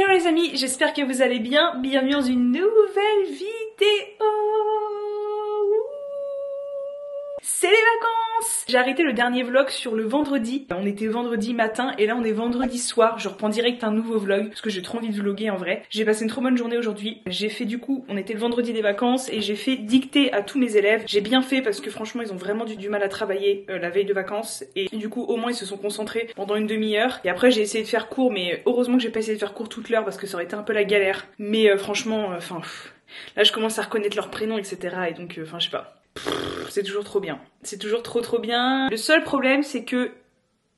Hello les amis, j'espère que vous allez bien. Bienvenue dans une nouvelle vidéo. C'est les vacances! J'ai arrêté le dernier vlog sur le vendredi. On était vendredi matin et là on est vendredi soir. Je reprends direct un nouveau vlog parce que j'ai trop envie de vlogger en vrai. J'ai passé une trop bonne journée aujourd'hui. J'ai fait du coup, on était le vendredi des vacances et j'ai fait dicter à tous mes élèves. J'ai bien fait parce que franchement ils ont vraiment du mal à travailler la veille de vacances. Et du coup au moins ils se sont concentrés pendant une demi-heure. Et après j'ai essayé de faire court, mais heureusement que j'ai pas essayé de faire court toute l'heure parce que ça aurait été un peu la galère. Mais franchement, là je commence à reconnaître leurs prénoms etc. Et donc je sais pas. C'est toujours trop bien. C'est toujours trop bien. Le seul problème, c'est que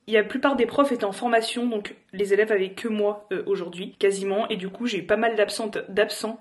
la plupart des profs étaient en formation, donc les élèves avaient que moi aujourd'hui, quasiment, et du coup j'ai eu pas mal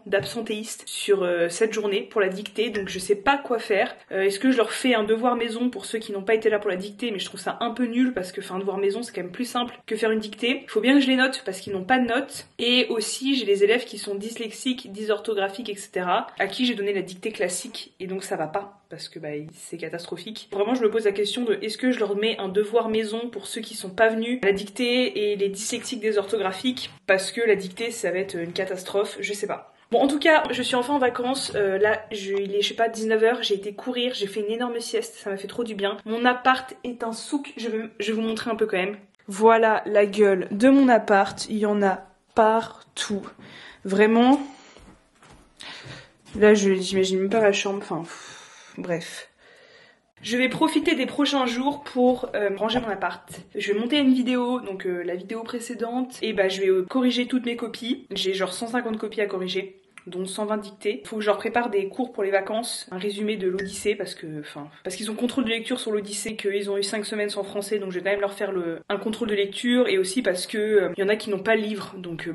d'absentéistes sur cette journée pour la dictée, donc je sais pas quoi faire. Est-ce que je leur fais un devoir maison pour ceux qui n'ont pas été là pour la dictée, mais je trouve ça un peu nul parce que faire un devoir maison c'est quand même plus simple que faire une dictée. Il faut bien que je les note parce qu'ils n'ont pas de notes, et aussi j'ai les élèves qui sont dyslexiques, dysorthographiques, etc. à qui j'ai donné la dictée classique, et donc ça va pas. Parce que c'est catastrophique. Vraiment je me pose la question de est-ce que je leur mets un devoir maison pour ceux qui sont pas venus à la dictée et les dyslexiques désorthographiques, parce que la dictée ça va être une catastrophe, je sais pas. Bon en tout cas je suis enfin en vacances, là il est je sais pas 19h, j'ai été courir, j'ai fait une énorme sieste, ça m'a fait trop du bien. Mon appart est un souk, je vais vous montrer un peu quand même. Voilà la gueule de mon appart, il y en a partout. Vraiment, là j'imagine même pas la chambre, bref. Je vais profiter des prochains jours pour ranger mon appart. Je vais monter une vidéo, donc la vidéo précédente, et je vais corriger toutes mes copies. J'ai genre 150 copies à corriger, dont 120 dictées. Faut que je leur prépare des cours pour les vacances, un résumé de l'Odyssée, parce qu'ils ont contrôle de lecture sur l'Odyssée, qu'ils ont eu 5 semaines sans français, donc je vais quand même leur faire un contrôle de lecture, et aussi parce que y en a qui n'ont pas le livre, donc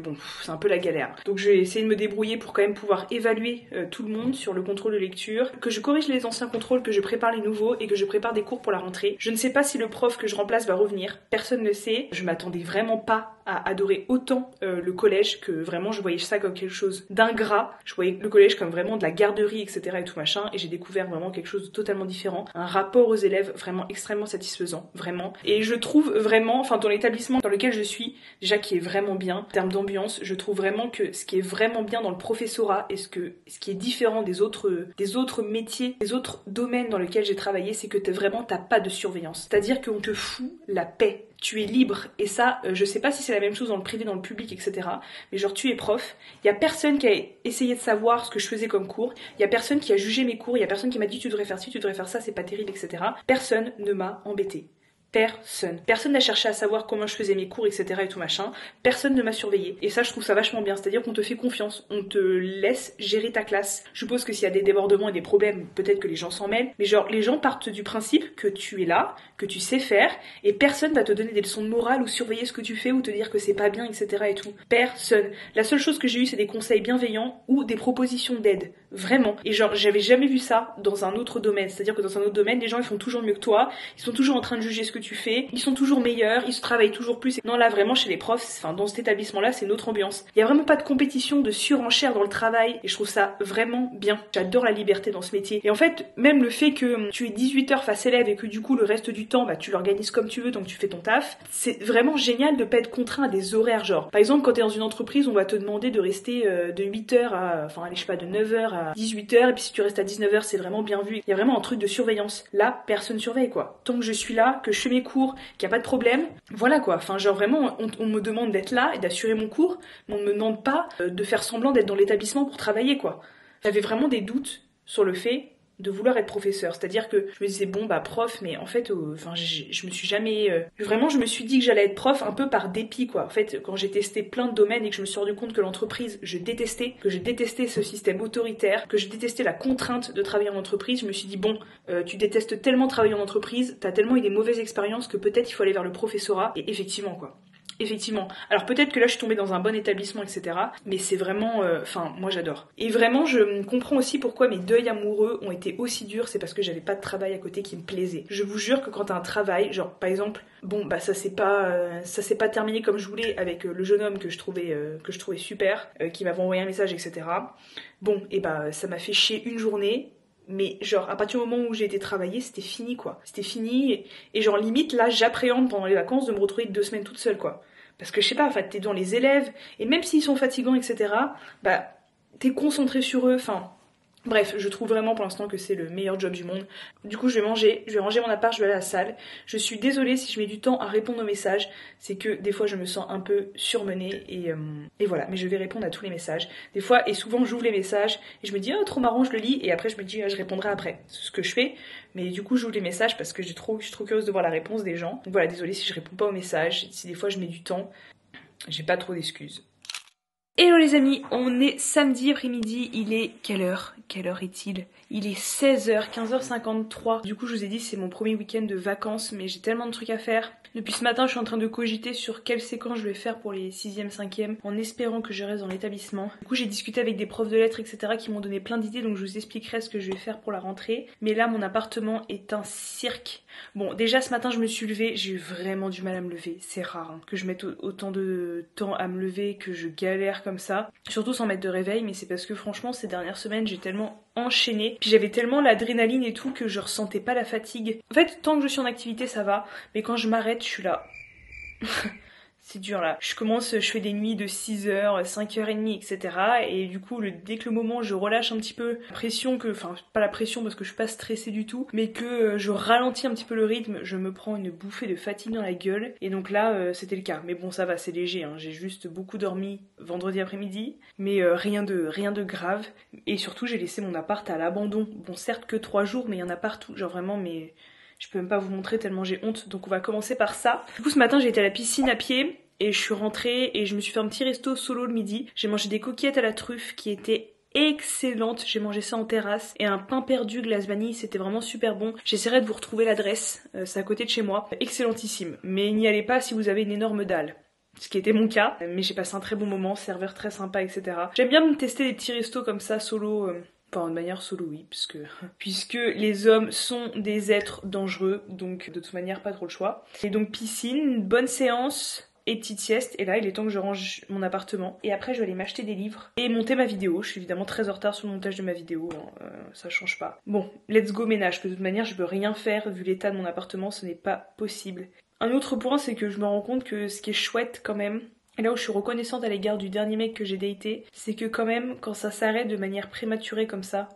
c'est un peu la galère. Donc je vais essayer de me débrouiller pour quand même pouvoir évaluer tout le monde sur le contrôle de lecture, que je corrige les anciens contrôles, que je prépare les nouveaux, et que je prépare des cours pour la rentrée. Je ne sais pas si le prof que je remplace va revenir, personne ne le sait. Je m'attendais vraiment pas à adorer autant le collège, que vraiment je voyais ça comme quelque chose d'ingrat. Je voyais le collège comme vraiment de la garderie, etc. et tout machin, et j'ai découvert vraiment quelque chose de totalement différent. Un rapport aux élèves vraiment extrêmement satisfaisant, vraiment. Et je trouve vraiment, dans l'établissement dans lequel je suis, déjà qui est vraiment bien, en termes d'ambiance, je trouve vraiment que ce qui est vraiment bien dans le professorat, et ce qui est différent des autres métiers, des autres domaines dans lesquels j'ai travaillé, c'est que t'as pas de surveillance. C'est-à-dire qu'on te fout la paix. Tu es libre, et ça, je sais pas si c'est la même chose dans le privé, dans le public, etc. Mais genre tu es prof, il y a personne qui a essayé de savoir ce que je faisais comme cours, il y a personne qui a jugé mes cours, il y a personne qui m'a dit tu devrais faire ci, tu devrais faire ça, c'est pas terrible, etc. Personne ne m'a embêté. Personne n'a cherché à savoir comment je faisais mes cours, etc. et tout machin. Personne ne m'a surveillé. Et ça, je trouve ça vachement bien. C'est-à-dire qu'on te fait confiance. On te laisse gérer ta classe. Je suppose que s'il y a des débordements et des problèmes, peut-être que les gens s'en mêlent. Mais genre, les gens partent du principe que tu es là, que tu sais faire, et personne va te donner des leçons de morale ou surveiller ce que tu fais ou te dire que c'est pas bien, etc. et tout. Personne. La seule chose que j'ai eue, c'est des conseils bienveillants ou des propositions d'aide. Vraiment. Et genre, j'avais jamais vu ça dans un autre domaine. C'est-à-dire que dans un autre domaine, les gens, ils font toujours mieux que toi. Ils sont toujours en train de juger ce que tu fais, ils sont toujours meilleurs, ils se travaillent toujours plus. Non là vraiment chez les profs, dans cet établissement là c'est notre ambiance. Il y a vraiment pas de compétition, de surenchère dans le travail, et je trouve ça vraiment bien. J'adore la liberté dans ce métier. Et en fait même le fait que tu aies 18 heures face élève et que du coup le reste du temps tu l'organises comme tu veux, donc tu fais ton taf, c'est vraiment génial de pas être contraint à des horaires. Genre par exemple quand t'es dans une entreprise, on va te demander de rester de 8h à de 9h à 18h, et puis si tu restes à 19h c'est vraiment bien vu. Il y a vraiment un truc de surveillance. Là personne surveille quoi. Tant que je suis là, que je fais mes cours, qu'il n'y a pas de problème, voilà quoi. Genre vraiment on me demande d'être là et d'assurer mon cours, mais on ne me demande pas de faire semblant d'être dans l'établissement pour travailler quoi. J'avais vraiment des doutes sur le fait de vouloir être professeur, c'est-à-dire que je me disais prof, mais en fait je me suis jamais vraiment je me suis dit que j'allais être prof un peu par dépit quoi. En fait quand j'ai testé plein de domaines et que je me suis rendu compte que l'entreprise que je détestais ce système autoritaire, que je détestais la contrainte de travailler en entreprise, je me suis dit tu détestes tellement travailler en entreprise, t'as tellement eu des mauvaises expériences que peut-être il faut aller vers le professorat. Et effectivement quoi. Effectivement. Alors peut-être que là je suis tombée dans un bon établissement, etc. Mais c'est vraiment... moi j'adore. Et vraiment je comprends aussi pourquoi mes deuils amoureux ont été aussi durs. C'est parce que j'avais pas de travail à côté qui me plaisait. Je vous jure que quand t'as un travail, genre par exemple... ça s'est pas terminé comme je voulais avec le jeune homme que je trouvais super, qui m'avait envoyé un message, etc. Ça m'a fait chier une journée. Mais genre à partir du moment où j'ai été travailler, c'était fini quoi. C'était fini et genre limite là j'appréhende pendant les vacances de me retrouver 2 semaines toute seule quoi. Parce que je sais pas, en fait, t'es dans les élèves, et même s'ils sont fatigants, etc., bah, t'es concentré sur eux, enfin... Bref, je trouve vraiment pour l'instant que c'est le meilleur job du monde. Du coup, je vais manger, je vais ranger mon appart, je vais aller à la salle. Je suis désolée si je mets du temps à répondre aux messages. C'est que des fois, je me sens un peu surmenée et voilà. Mais je vais répondre à tous les messages. Des fois, et souvent, j'ouvre les messages et je me dis, oh, trop marrant, je le lis. Et après, je me dis, ah, je répondrai après. C'est ce que je fais. Mais du coup, j'ouvre les messages parce que je suis trop curieuse de voir la réponse des gens. Donc voilà, désolée si je réponds pas aux messages. Si des fois, je mets du temps, j'ai pas trop d'excuses. Hello les amis, on est samedi après-midi, il est quelle heure? Quelle heure est-il? Il est 16h, 15h53. Du coup je vous ai dit c'est mon premier week-end de vacances mais j'ai tellement de trucs à faire. Depuis ce matin je suis en train de cogiter sur quelle séquence je vais faire pour les 6e, 5e en espérant que je reste dans l'établissement. Du coup j'ai discuté avec des profs de lettres etc qui m'ont donné plein d'idées donc je vous expliquerai ce que je vais faire pour la rentrée. Mais là mon appartement est un cirque. Bon déjà ce matin je me suis levée, j'ai eu vraiment du mal à me lever. C'est rare hein, que je mette autant de temps à me lever, que je galère comme ça. Surtout sans mettre de réveil mais c'est parce que franchement ces dernières semaines j'ai tellement enchaîné. Puis j'avais tellement l'adrénaline et tout que je ressentais pas la fatigue. En fait tant que je suis en activité ça va mais quand je m'arrête je suis là. C'est dur là. Je fais des nuits de 6h, 5h30, etc. Et du coup, dès que le moment je relâche un petit peu la pression enfin pas la pression parce que je suis pas stressée du tout, mais que je ralentis un petit peu le rythme, je me prends une bouffée de fatigue dans la gueule. Et donc là, c'était le cas. Mais bon, ça va, c'est léger. Hein. J'ai juste beaucoup dormi vendredi après-midi, mais rien de grave. Et surtout, j'ai laissé mon appart à l'abandon. Bon, certes que 3 jours, mais il y en a partout. Genre vraiment, mais... Je peux même pas vous montrer tellement j'ai honte, donc on va commencer par ça. Du coup ce matin j'ai été à la piscine à pied et je suis rentrée et je me suis fait un petit resto solo le midi. J'ai mangé des coquillettes à la truffe qui étaient excellentes, j'ai mangé ça en terrasse et un pain perdu glace vanille, c'était vraiment super bon. J'essaierai de vous retrouver l'adresse, c'est à côté de chez moi, excellentissime. Mais n'y allez pas si vous avez une énorme dalle. Ce qui était mon cas, mais j'ai passé un très bon moment, serveur très sympa, etc. J'aime bien me tester des petits restos comme ça solo. Enfin, de manière solo, oui, puisque les hommes sont des êtres dangereux, donc de toute manière, pas trop le choix. Et donc piscine, bonne séance et petite sieste. Et là, il est temps que je range mon appartement. Et après, je vais aller m'acheter des livres et monter ma vidéo. Je suis évidemment très en retard sur le montage de ma vidéo, hein, ça change pas. Bon, let's go ménage, de toute manière, je peux rien faire vu l'état de mon appartement, ce n'est pas possible. Un autre point, c'est que je me rends compte que ce qui est chouette quand même, et là où je suis reconnaissante à l'égard du dernier mec que j'ai daté, c'est que quand même, quand ça s'arrête de manière prématurée comme ça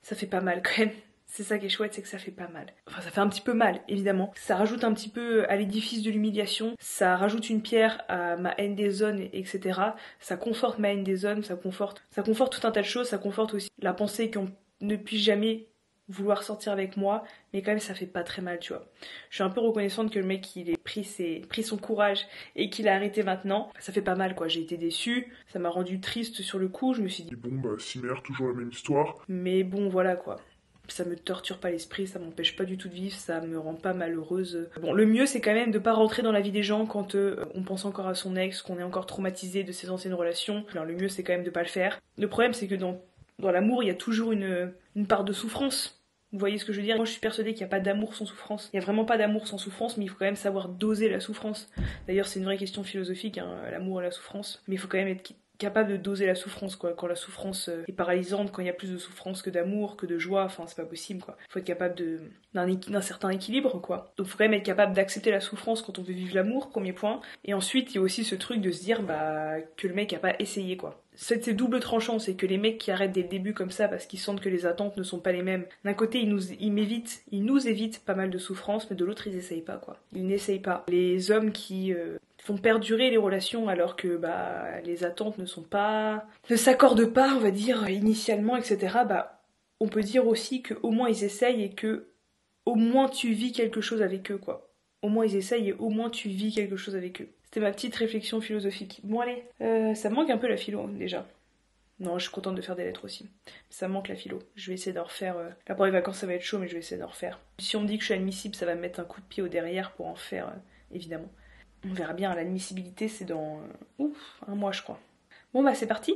fait pas mal quand même. C'est ça qui est chouette, c'est que ça fait pas mal. Enfin, ça fait un petit peu mal, évidemment. Ça rajoute un petit peu à l'édifice de l'humiliation, ça rajoute une pierre à ma haine des zones, etc. Ça conforte ma haine des zones, ça conforte tout un tas de choses, ça conforte aussi la pensée qu'on ne puisse jamais vouloir sortir avec moi, mais quand même ça fait pas très mal, tu vois. Je suis un peu reconnaissante que le mec il ait pris son courage et qu'il a arrêté maintenant. Ça fait pas mal quoi, j'ai été déçue, ça m'a rendu triste sur le coup, je me suis dit bon bah Cimer, toujours la même histoire. Mais bon voilà quoi. Ça me torture pas l'esprit, ça m'empêche pas du tout de vivre, ça me rend pas malheureuse. Bon, le mieux c'est quand même de pas rentrer dans la vie des gens quand on pense encore à son ex, qu'on est encore traumatisé de ses anciennes relations. Alors le mieux c'est quand même de pas le faire. Le problème c'est que dans l'amour il y a toujours une part de souffrance. Vous voyez ce que je veux dire? Moi je suis persuadée qu'il n'y a pas d'amour sans souffrance. Il n'y a vraiment pas d'amour sans souffrance, mais il faut quand même savoir doser la souffrance. D'ailleurs c'est une vraie question philosophique, hein, l'amour et la souffrance. Mais il faut quand même être capable de doser la souffrance quoi. Quand la souffrance est paralysante, quand il y a plus de souffrance que d'amour, que de joie, enfin c'est pas possible quoi. Faut être capable d'un certain équilibre quoi. Donc faut quand même être capable d'accepter la souffrance quand on veut vivre l'amour, premier point. Et ensuite il y a aussi ce truc de se dire que le mec a pas essayé quoi. C'est double tranchant, c'est que les mecs qui arrêtent dès le début comme ça parce qu'ils sentent que les attentes ne sont pas les mêmes. D'un côté ils nous évitent pas mal de souffrance, mais de l'autre ils essayent pas quoi. Ils n'essayent pas. Les hommes qui font perdurer les relations alors que les attentes ne s'accordent pas, on va dire, initialement, etc. On peut dire aussi que au moins ils essayent et que au moins tu vis quelque chose avec eux quoi. Au moins ils essayent et au moins tu vis quelque chose avec eux. C'était ma petite réflexion philosophique. Bon allez, ça me manque un peu la philo déjà. Non, je suis contente de faire des lettres aussi. Ça me manque la philo. Je vais essayer d'en refaire. Là pour les vacances ça va être chaud mais je vais essayer d'en refaire. Si on me dit que je suis admissible ça va me mettre un coup de pied au derrière pour en faire évidemment. On verra bien, l'admissibilité c'est dans un mois je crois. Bon c'est parti,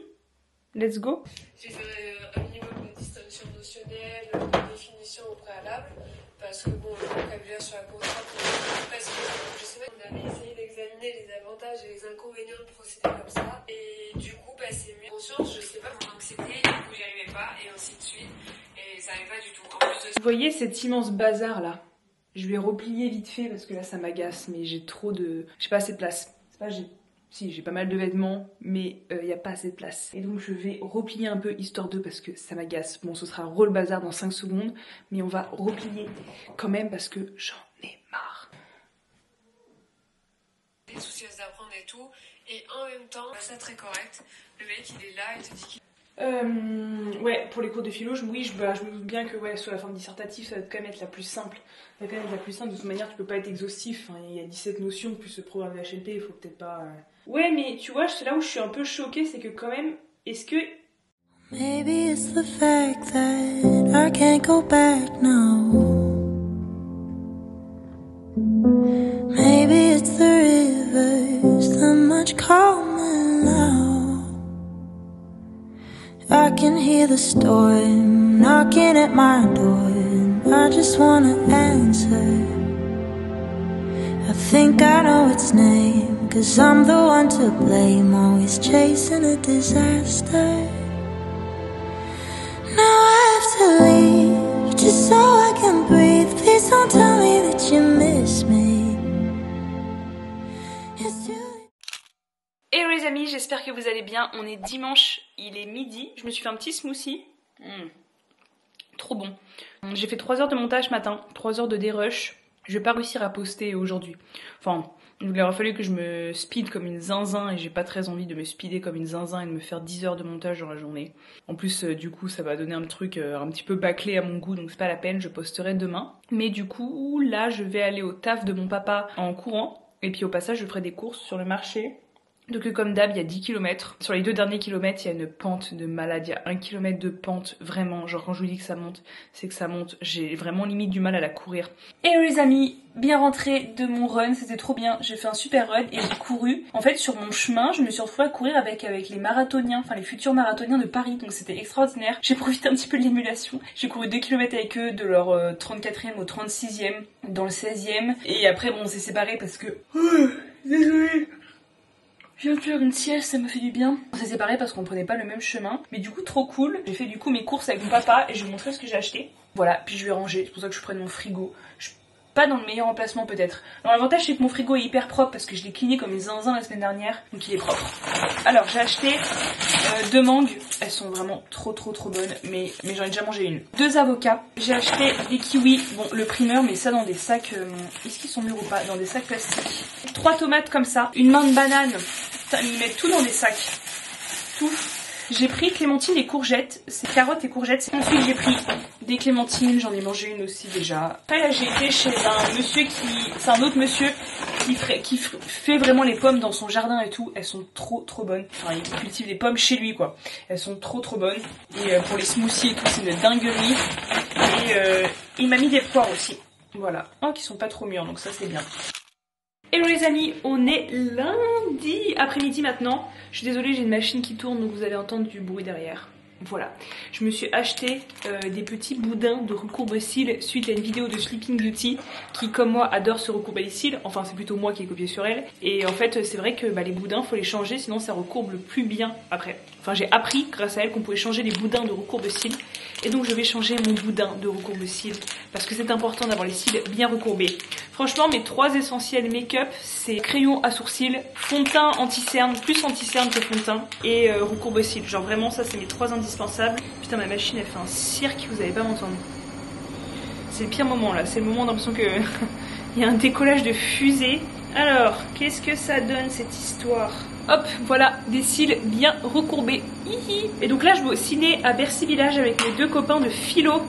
let's go. J'ai fait un minimum de distinction notionnelle, de définition au préalable, parce que bon, le vocabulaire sur la contrainte, parce que je sais pas, on avait essayé d'examiner les avantages et les inconvénients de procéder comme ça, et du coup c'est mieux conscience, je sais pas comment que c'était, du coup j'y arrivais pas, et ainsi de suite, et ça allait pas du tout. En plus de... Vous voyez cet immense bazar là? Je vais replier vite fait parce que là ça m'agace, mais j'ai pas assez de place. C'est pas si j'ai pas mal de vêtements, mais il n'y a pas assez de place. Et donc je vais replier un peu histoire de parce que ça m'agace. Bon, ce sera roll bazar dans 5 secondes, mais on va replier quand même parce que j'en ai marre. Les soucieuses d'apprendre et tout, et en même temps, ça très correct. Le mec il est là, il te dit qu'il... Ouais, pour les cours de philo, je me doute bien que ouais, sur la forme dissertative, ça va quand même être la plus simple. Ça va quand même être la plus simple. De toute manière, tu peux pas être exhaustif. Hein. Il y a 17 notions, plus ce programme de HLP, il faut peut-être pas... Ouais, mais tu vois, c'est là où je suis un peu choquée, c'est que quand même, est-ce que... Maybe it's the fact that I can't go back now. Maybe it's the rivers, they're much calmer now. I can hear the storm knocking at my door, and I just wanna answer. I think I know its name, 'cause I'm the one to blame, always chasing a disaster. Now I have to leave, just so I can breathe. Please don't tell me that you miss me. It's too... Hello les amis, j'espère que vous allez bien. On est dimanche, il est midi. Je me suis fait un petit smoothie. Trop bon. J'ai fait 3 heures de montage ce matin, 3 heures de dérush. Je vais pas réussir à poster aujourd'hui. Enfin, il aurait fallu que je me speed comme une zinzin et j'ai pas très envie de me speeder comme une zinzin et de me faire 10 heures de montage dans la journée. En plus, du coup, ça va donner un truc un petit peu bâclé à mon goût, donc c'est pas la peine, je posterai demain. Mais du coup, là, je vais aller au taf de mon papa en courant et puis au passage, je ferai des courses sur le marché. Donc comme d'hab, il y a 10 km. Sur les 2 derniers kilomètres, il y a une pente de malade. Il y a 1 km de pente, vraiment. Genre quand je vous dis que ça monte, c'est que ça monte. J'ai vraiment limite du mal à la courir. Hello les amis, bien rentré de mon run, c'était trop bien. J'ai fait un super run et j'ai couru. En fait, sur mon chemin, je me suis retrouvée à courir avec les marathoniens, enfin les futurs marathoniens de Paris. Donc c'était extraordinaire. J'ai profité un petit peu de l'émulation. J'ai couru 2 km avec eux, de leur 34e au 36e, dans le 16e. Et après, bon, on s'est séparés parce que... désolée. Je viens de faire une sieste, ça me fait du bien. On s'est séparés parce qu'on prenait pas le même chemin. Mais du coup, trop cool. J'ai fait du coup mes courses avec mon papa et je vais vous montrer ce que j'ai acheté. Voilà, puis je vais ranger. C'est pour ça que je prenne mon frigo. Je suis pas dans le meilleur emplacement peut-être. Alors l'avantage c'est que mon frigo est hyper propre parce que je l'ai cleané comme une zinzin la semaine dernière. Donc il est propre. Alors j'ai acheté 2 mangues. Elles sont vraiment trop bonnes. Mais j'en ai déjà mangé une. 2 avocats. J'ai acheté des kiwis. Bon, le primeur, mais ça dans des sacs... est-ce qu'ils sont mûrs ou pas? Dans des sacs plastiques. 3 tomates comme ça. Une main de banane. Putain, ils mettent tout dans des sacs. Tout. J'ai pris clémentines et courgettes. C'est carottes et courgettes. Ensuite j'ai pris des clémentines. J'en ai mangé une aussi déjà. Après là j'ai été chez un monsieur c'est un autre monsieur qui fait vraiment les pommes dans son jardin et tout. Elles sont trop bonnes. Enfin il cultive des pommes chez lui quoi. Elles sont trop bonnes. Et pour les smoothies et tout c'est une dinguerie. Et il m'a mis des poires aussi. Voilà. Oh qui sont pas trop mûres donc ça c'est bien. Hello les amis, on est lundi après-midi maintenant. Je suis désolée, j'ai une machine qui tourne donc vous allez entendre du bruit derrière. Voilà, je me suis acheté des petits boudins de recourbe-cils suite à une vidéo de Sleeping Beauty qui comme moi adore se recourber les cils, enfin c'est plutôt moi qui ai copié sur elle. Et en fait c'est vrai que les boudins faut les changer sinon ça recourbe plus bien après. Enfin j'ai appris grâce à elle qu'on pouvait changer les boudins de recourbe-cils. Et donc je vais changer mon boudin de recourbe-cils parce que c'est important d'avoir les cils bien recourbés. Franchement mes 3 essentiels make-up c'est crayon à sourcils, fond de teint anti-cerne, plus anti-cerne que fond de teint et recourbe-cils. Genre vraiment ça c'est mes 3 indispensables. Putain ma machine elle fait un cirque, vous allez pas m'entendre. C'est le pire moment là, c'est le moment d'impression que il y a un décollage de fusée. Alors, qu'est-ce que ça donne cette histoire? Hop, voilà, des cils bien recourbés. Hihi. Et donc là, je vais au ciné à Bercy Village avec mes 2 copains de philo.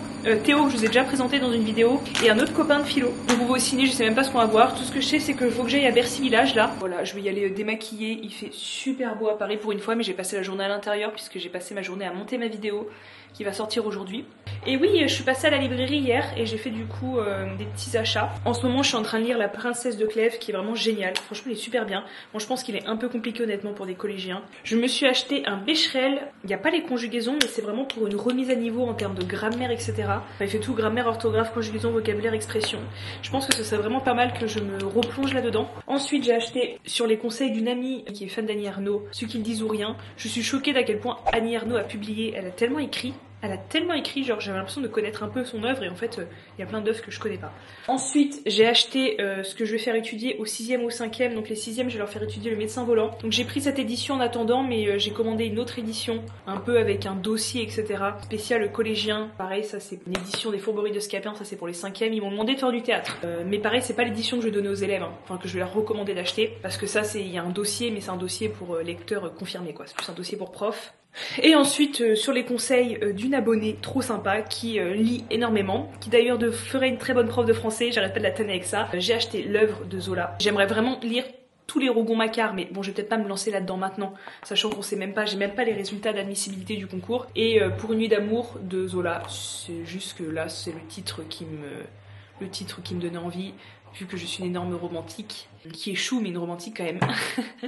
Théo, que je vous ai déjà présenté dans une vidéo, et un autre copain de philo. Donc on va au ciné, je sais même pas ce qu'on va voir. Tout ce que je sais, c'est qu'il faut que j'aille à Bercy Village là. Voilà, je vais y aller démaquiller. Il fait super beau à Paris pour une fois, mais j'ai passé la journée à l'intérieur puisque j'ai passé ma journée à monter ma vidéo qui va sortir aujourd'hui. Et oui, je suis passée à la librairie hier et j'ai fait du coup des petits achats. En ce moment, je suis en train de lire La Princesse de Clèves qui est vraiment génial. Franchement, il est super bien. Bon, je pense qu'il est un peu compliqué honnêtement pour des collégiens. Je me suis acheté un Becherel. Il n'y a pas les conjugaisons, mais c'est vraiment pour une remise à niveau en termes de grammaire, etc. Enfin, il fait tout grammaire, orthographe, conjugaison, vocabulaire, expression. Je pense que ce serait vraiment pas mal que je me replonge là-dedans. Ensuite, j'ai acheté sur les conseils d'une amie qui est fan d'Annie Ernaux, Ceux qui le disent ou rien. Je suis choquée d'à quel point Annie Ernaux a publié. Elle a tellement écrit. Elle a tellement écrit, genre j'avais l'impression de connaître un peu son œuvre et en fait il y a plein d'œuvres que je connais pas. Ensuite j'ai acheté ce que je vais faire étudier au 6e ou au 5e, donc les 6e je vais leur faire étudier le médecin volant. Donc j'ai pris cette édition en attendant, mais j'ai commandé une autre édition, un peu avec un dossier etc. Spécial collégien, pareil ça c'est une édition des Fourberies de Scapin, ça c'est pour les 5e, ils m'ont demandé de faire du théâtre. Mais pareil c'est pas l'édition que je vais donner aux élèves, hein. Enfin que je vais leur recommander d'acheter, parce que ça c'est, il y a un dossier mais c'est un dossier pour lecteurs confirmés quoi, c'est plus un dossier pour prof. Et ensuite sur les conseils d'une abonnée trop sympa qui lit énormément, qui d'ailleurs ferait une très bonne prof de français, j'arrête pas de la tanner avec ça. J'ai acheté l'œuvre de Zola. J'aimerais vraiment lire tous les Rougon-Macquart, mais bon je vais peut-être pas me lancer là-dedans maintenant, sachant qu'on sait même pas, j'ai même pas les résultats d'admissibilité du concours. Et Pour une nuit d'amour de Zola, c'est juste que là c'est le titre qui me donnait envie. Vu que je suis une énorme romantique, qui échoue mais une romantique quand même.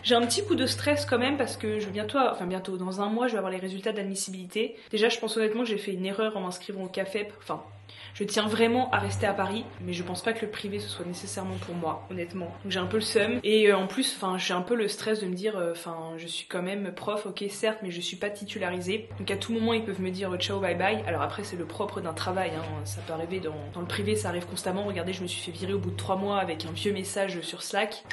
J'ai un petit coup de stress quand même parce que bientôt, dans un mois, je vais avoir les résultats d'admissibilité. Déjà, je pense honnêtement que j'ai fait une erreur en m'inscrivant au CAFEP. Enfin, je tiens vraiment à rester à Paris, mais je pense pas que le privé ce soit nécessairement pour moi, honnêtement. Donc j'ai un peu le seum et en plus, j'ai un peu le stress de me dire, je suis quand même prof, ok certes, mais je suis pas titularisée. Donc à tout moment ils peuvent me dire ciao bye bye. Alors après c'est le propre d'un travail, hein. Ça peut arriver dans le privé, ça arrive constamment. Regardez, je me suis fait virer au bout de 3 mois avec un vieux message sur Slack.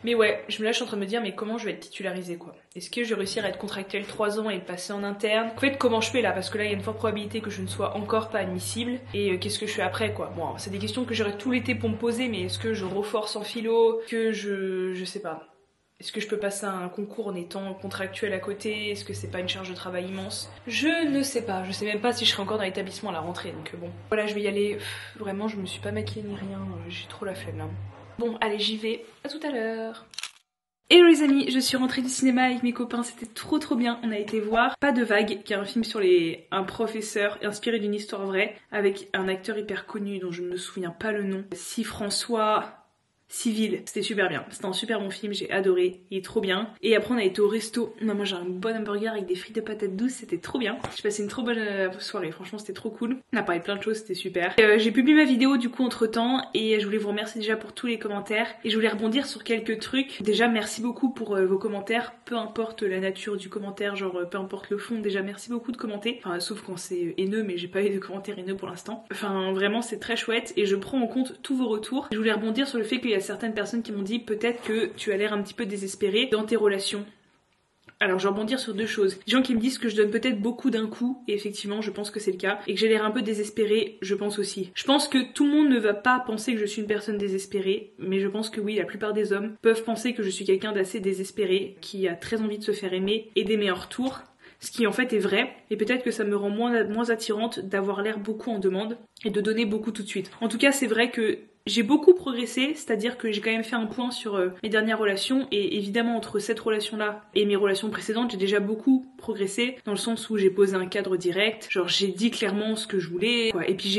Mais ouais, je suis en train de me dire mais comment je vais être titularisée quoi. Est-ce que je vais réussir à être contractuelle 3 ans et passer en interne? En fait comment je fais là, parce que là il y a une forte probabilité que je ne sois encore pas admissible. Et qu'est-ce que je fais après quoi? Bon c'est des questions que j'aurai tout l'été pour me poser, mais est-ce que je reforce en philo? Que je sais pas. Est-ce que je peux passer un concours en étant contractuelle à côté? Est-ce que c'est pas une charge de travail immense? Je ne sais pas, je sais même pas si je serai encore dans l'établissement à la rentrée, donc bon. Voilà, je vais y aller. Vraiment, je me suis pas maquillée ni rien, j'ai trop la flemme là. Bon, allez, j'y vais. À tout à l'heure. Hello les amis, je suis rentrée du cinéma avec mes copains, c'était trop bien. On a été voir Pas de vague, qui est un film sur un professeur inspiré d'une histoire vraie, avec un acteur hyper connu dont je ne me souviens pas le nom. François Civil, c'était super bien, c'était un super bon film, j'ai adoré, il est trop bien. Et après on a été au resto, on a mangé un bon hamburger avec des frites de patates douces, c'était trop bien. J'ai passé une trop bonne soirée, franchement c'était trop cool. On a parlé de plein de choses, c'était super. J'ai publié ma vidéo du coup entre temps et je voulais vous remercier déjà pour tous les commentaires. Et je voulais rebondir sur quelques trucs. Déjà merci beaucoup pour vos commentaires, peu importe la nature du commentaire, genre peu importe le fond, déjà merci beaucoup de commenter. Enfin sauf quand c'est haineux, mais j'ai pas eu de commentaires haineux pour l'instant. Enfin vraiment c'est très chouette et je prends en compte tous vos retours. Je voulais rebondir sur le fait qu'il y a certaines personnes qui m'ont dit peut-être que tu as l'air un petit peu désespéré dans tes relations. Alors je vais rebondir sur deux choses. Des gens qui me disent que je donne peut-être beaucoup d'un coup, et effectivement je pense que c'est le cas, et que j'ai l'air un peu désespérée, je pense aussi. Je pense que tout le monde ne va pas penser que je suis une personne désespérée, mais je pense que oui, la plupart des hommes peuvent penser que je suis quelqu'un d'assez désespéré, qui a très envie de se faire aimer et d'aimer en retour. Ce qui en fait est vrai, et peut-être que ça me rend moins attirante d'avoir l'air beaucoup en demande et de donner beaucoup tout de suite. En tout cas c'est vrai que j'ai beaucoup progressé, c'est-à-dire que j'ai quand même fait un point sur mes dernières relations, et évidemment entre cette relation-là et mes relations précédentes, j'ai déjà beaucoup progressé, dans le sens où j'ai posé un cadre direct, genre j'ai dit clairement ce que je voulais, quoi. Et puis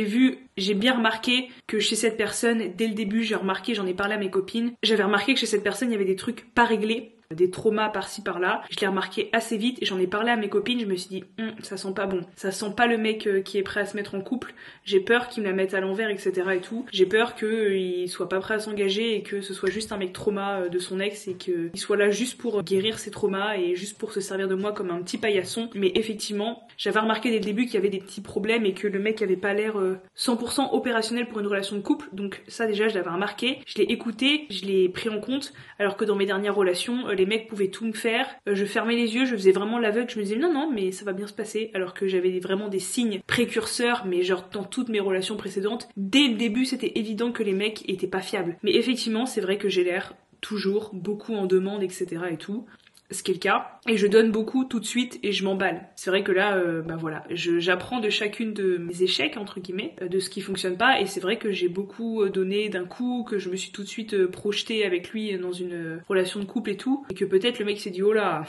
j'ai bien remarqué que chez cette personne, dès le début j'en ai parlé à mes copines, j'avais remarqué que chez cette personne il y avait des trucs pas réglés, des traumas par-ci par-là. Je l'ai remarqué assez vite et j'en ai parlé à mes copines, je me suis dit ça sent pas bon, ça sent pas le mec qui est prêt à se mettre en couple, j'ai peur qu'il me la mette à l'envers etc et tout, j'ai peur qu'il soit pas prêt à s'engager et que ce soit juste un mec trauma de son ex et qu'il soit là juste pour guérir ses traumas et juste pour se servir de moi comme un petit paillasson. Mais effectivement j'avais remarqué dès le début qu'il y avait des petits problèmes et que le mec avait pas l'air 100% opérationnel pour une relation de couple, donc ça déjà je l'avais remarqué, je l'ai écouté, je l'ai pris en compte, alors que dans mes dernières relations les mecs pouvaient tout me faire, je fermais les yeux, je faisais vraiment l'aveugle, je me disais non mais ça va bien se passer, alors que j'avais vraiment des signes précurseurs, mais genre dans toutes mes relations précédentes, dès le début c'était évident que les mecs étaient pas fiables. Mais effectivement c'est vrai que j'ai l'air toujours beaucoup en demande etc et tout, ce qui est le cas, et je donne beaucoup tout de suite et je m'emballe. C'est vrai que là, voilà, j'apprends de chacune de mes échecs, entre guillemets, de ce qui fonctionne pas, et c'est vrai que j'ai beaucoup donné d'un coup, que je me suis tout de suite projetée avec lui dans une relation de couple et tout, et que peut-être le mec s'est dit oh là...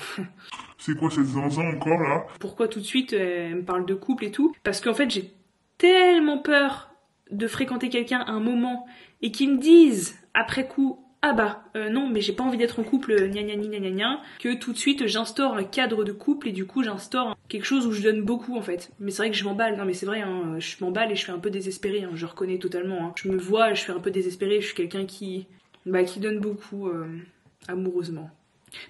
C'est quoi cette zinzin encore là? Pourquoi tout de suite elle me parle de couple et tout? Parce qu'en fait j'ai tellement peur de fréquenter quelqu'un à un moment et qu'ils me disent après coup ah bah non mais j'ai pas envie d'être en couple gna gna gna gna gna, que tout de suite j'instaure un cadre de couple et du coup j'instaure quelque chose où je donne beaucoup en fait. Mais c'est vrai que je m'emballe, non mais c'est vrai hein, je m'emballe et je suis un peu désespérée, hein, je reconnais totalement hein. Je me vois, je suis un peu désespérée, je suis quelqu'un qui donne beaucoup amoureusement.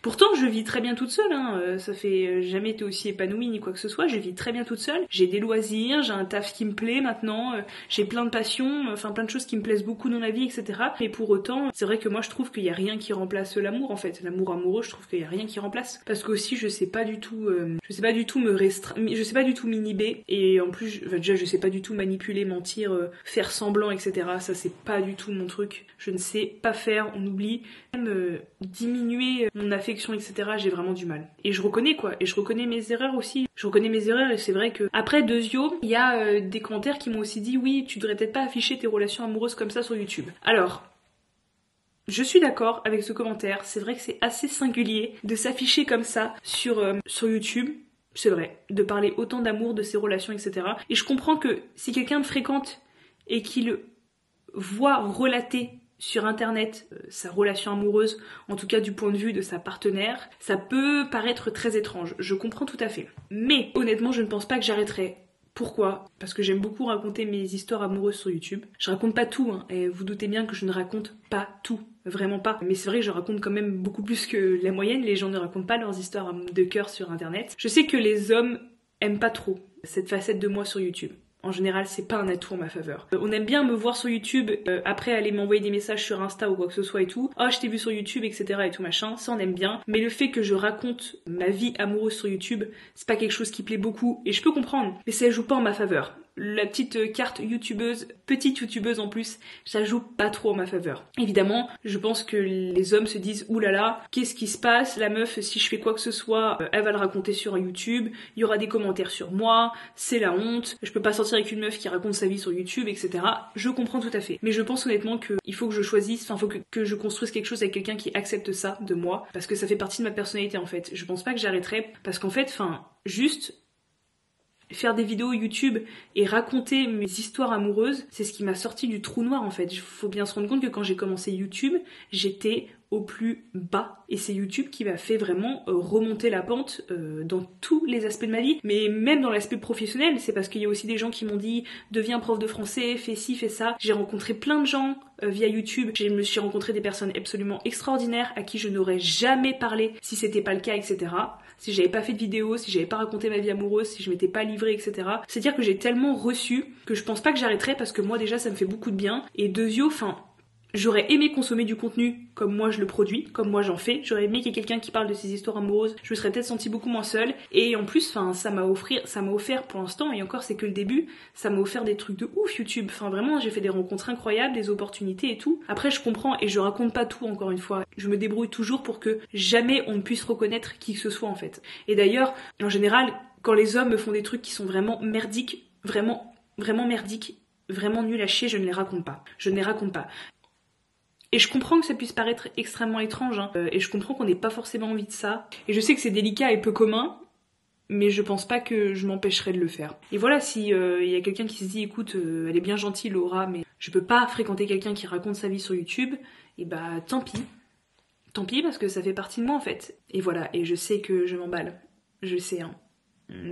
Pourtant, je vis très bien toute seule, hein. Ça fait jamais été aussi épanouie ni quoi que ce soit, je vis très bien toute seule. J'ai des loisirs, j'ai un taf qui me plaît maintenant, j'ai plein de passions, enfin plein de choses qui me plaisent beaucoup dans la vie, etc. Et pour autant, c'est vrai que moi je trouve qu'il y a rien qui remplace l'amour en fait. L'amour amoureux, je trouve qu'il y a rien qui remplace. Parce qu'aussi, je sais pas du tout me restreindre, je sais pas du tout m'inhiber, et en plus, déjà je sais pas du tout manipuler, mentir, faire semblant, etc. Ça c'est pas du tout mon truc. Je ne sais pas faire, on oublie. Même diminuer mon affection, etc. J'ai vraiment du mal. Et je reconnais quoi, et je reconnais mes erreurs aussi. Je reconnais mes erreurs et c'est vrai que après Dezio, il y a des commentaires qui m'ont aussi dit oui, tu devrais peut-être pas afficher tes relations amoureuses comme ça sur YouTube. Alors, je suis d'accord avec ce commentaire, c'est vrai que c'est assez singulier de s'afficher comme ça sur YouTube. C'est vrai, de parler autant d'amour, de ses relations, etc. Et je comprends que si quelqu'un me fréquente et qu'il voit relater sur internet sa relation amoureuse, en tout cas du point de vue de sa partenaire, ça peut paraître très étrange, je comprends tout à fait. Mais honnêtement, je ne pense pas que j'arrêterai. Pourquoi ? Parce que j'aime beaucoup raconter mes histoires amoureuses sur YouTube. Je raconte pas tout, hein, et vous doutez bien que je ne raconte pas tout. Vraiment pas. Mais c'est vrai que je raconte quand même beaucoup plus que la moyenne. Les gens ne racontent pas leurs histoires de cœur sur internet. Je sais que les hommes aiment pas trop cette facette de moi sur YouTube. En général, c'est pas un atout en ma faveur. On aime bien me voir sur YouTube, après aller m'envoyer des messages sur Insta ou quoi que ce soit et tout. Oh, je t'ai vu sur YouTube, etc. et tout machin. Ça, on aime bien. Mais le fait que je raconte ma vie amoureuse sur YouTube, c'est pas quelque chose qui plaît beaucoup. Et je peux comprendre. Mais ça joue pas en ma faveur. La petite carte youtubeuse, petite youtubeuse en plus, ça joue pas trop en ma faveur. Évidemment, je pense que les hommes se disent oulala, qu'est-ce qui se passe? La meuf, si je fais quoi que ce soit, elle va le raconter sur YouTube, il y aura des commentaires sur moi, c'est la honte, je peux pas sortir avec une meuf qui raconte sa vie sur YouTube, etc. Je comprends tout à fait. Mais je pense honnêtement qu'il faut que je choisisse, enfin, il faut que je construise quelque chose avec quelqu'un qui accepte ça de moi, parce que ça fait partie de ma personnalité en fait. Je pense pas que j'arrêterai, parce qu'en fait, juste faire des vidéos YouTube et raconter mes histoires amoureuses, c'est ce qui m'a sorti du trou noir en fait. Il faut bien se rendre compte que quand j'ai commencé YouTube, j'étais au plus bas. Et c'est YouTube qui m'a fait vraiment remonter la pente dans tous les aspects de ma vie. Mais même dans l'aspect professionnel, c'est parce qu'il y a aussi des gens qui m'ont dit « Deviens prof de français, fais ci, fais ça ». J'ai rencontré plein de gens via YouTube. Je me suis rencontré des personnes absolument extraordinaires à qui je n'aurais jamais parlé si c'était pas le cas, etc. Si j'avais pas fait de vidéo, si j'avais pas raconté ma vie amoureuse, si je m'étais pas livrée, etc. C'est-à-dire que j'ai tellement reçu que je pense pas que j'arrêterai parce que moi déjà ça me fait beaucoup de bien. Et Dezio, j'aurais aimé consommer du contenu comme moi je le produis, comme moi j'en fais. J'aurais aimé qu'il y ait quelqu'un qui parle de ses histoires amoureuses. Je me serais peut-être sentie beaucoup moins seule. Et en plus, ça m'a offert pour l'instant, et encore c'est que le début, ça m'a offert des trucs de ouf YouTube. Vraiment, j'ai fait des rencontres incroyables, des opportunités et tout. Après, je comprends et je raconte pas tout encore une fois. Je me débrouille toujours pour que jamais on ne puisse reconnaître qui que ce soit en fait. Et d'ailleurs, en général, quand les hommes me font des trucs qui sont vraiment merdiques, vraiment merdiques, vraiment nuls à chier, je ne les raconte pas. Je ne les raconte pas. Et je comprends que ça puisse paraître extrêmement étrange, hein, et je comprends qu'on n'ait pas forcément envie de ça. Et je sais que c'est délicat et peu commun, mais je pense pas que je m'empêcherai de le faire. Et voilà, si y a quelqu'un qui se dit, écoute, elle est bien gentille Laura, mais je peux pas fréquenter quelqu'un qui raconte sa vie sur YouTube, et bah tant pis. Tant pis parce que ça fait partie de moi en fait. Et voilà, et je sais que je m'emballe. Je sais, hein.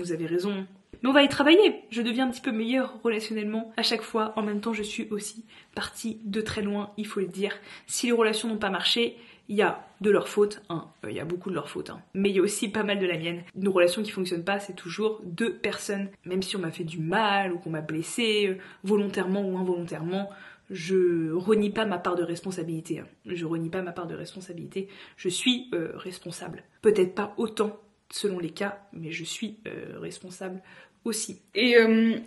Vous avez raison. Mais on va y travailler. Je deviens un petit peu meilleure relationnellement à chaque fois. En même temps, je suis aussi partie de très loin, il faut le dire. Si les relations n'ont pas marché, il y a de leur faute, il y a beaucoup de leur faute, mais il y a aussi pas mal de la mienne. Une relation qui fonctionne pas, c'est toujours deux personnes. Même si on m'a fait du mal ou qu'on m'a blessée, volontairement ou involontairement, je renie pas ma part de responsabilité. Je renie pas ma part de responsabilité. Je suis responsable. Peut-être pas autant selon les cas, mais je suis responsable aussi. Et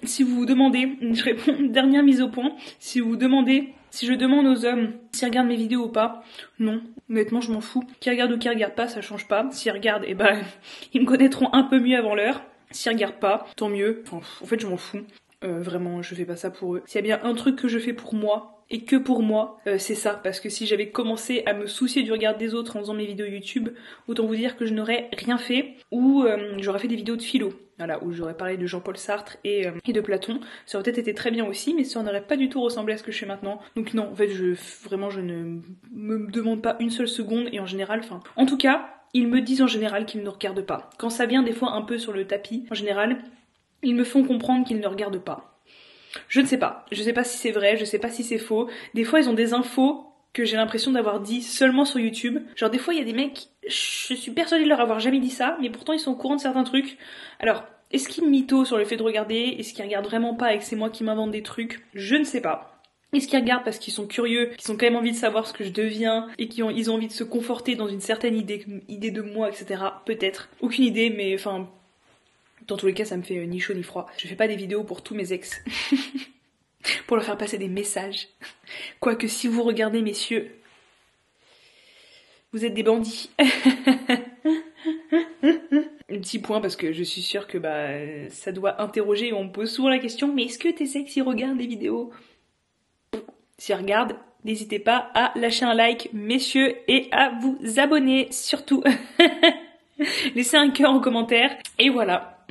si vous vous demandez, je réponds, dernière mise au point, si vous vous demandez si je demande aux hommes s'ils regardent mes vidéos ou pas, non, honnêtement je m'en fous. Qu'ils regardent ou qu'ils regardent pas, ça change pas. S'ils regardent, ils me connaîtront un peu mieux avant l'heure. S'ils regardent pas, tant mieux. En fait je m'en fous. Vraiment, je fais pas ça pour eux. S'il y a bien un truc que je fais pour moi, et que pour moi, c'est ça. Parce que si j'avais commencé à me soucier du regard des autres en faisant mes vidéos YouTube, autant vous dire que je n'aurais rien fait. Ou j'aurais fait des vidéos de philo. Voilà, où j'aurais parlé de Jean-Paul Sartre et de Platon. Ça aurait peut-être été très bien aussi, mais ça n'aurait pas du tout ressemblé à ce que je fais maintenant. Donc non, en fait, je ne me demande pas une seule seconde. Et en général, en tout cas, ils me disent en général qu'ils ne regardent pas. Quand ça vient des fois un peu sur le tapis, en général, ils me font comprendre qu'ils ne regardent pas. Je ne sais pas. Je sais pas si c'est vrai, je sais pas si c'est faux. Des fois, ils ont des infos que j'ai l'impression d'avoir dit seulement sur YouTube. Genre, des fois, il y a des mecs, Je suis persuadée de leur avoir jamais dit ça, mais pourtant ils sont au courant de certains trucs. Alors, est-ce qu'ils mytho sur le fait de regarder? Est-ce qu'ils regardent vraiment pas et que c'est moi qui m'invente des trucs? Je ne sais pas. Est-ce qu'ils regardent parce qu'ils sont curieux, qu'ils ont quand même envie de savoir ce que je deviens et ils ont envie de se conforter dans une certaine idée de moi, etc. Peut-être. Aucune idée, mais enfin... Dans tous les cas, ça me fait ni chaud ni froid. Je fais pas des vidéos pour tous mes ex. Pour leur faire passer des messages. Quoique si vous regardez, messieurs, vous êtes des bandits. Un petit point parce que je suis sûre que ça doit interroger et on me pose souvent la question, mais est-ce que tes ex ils regardent des vidéos? S'ils regardent, n'hésitez pas à lâcher un like, messieurs, et à vous abonner surtout. Laissez un cœur en commentaire et voilà.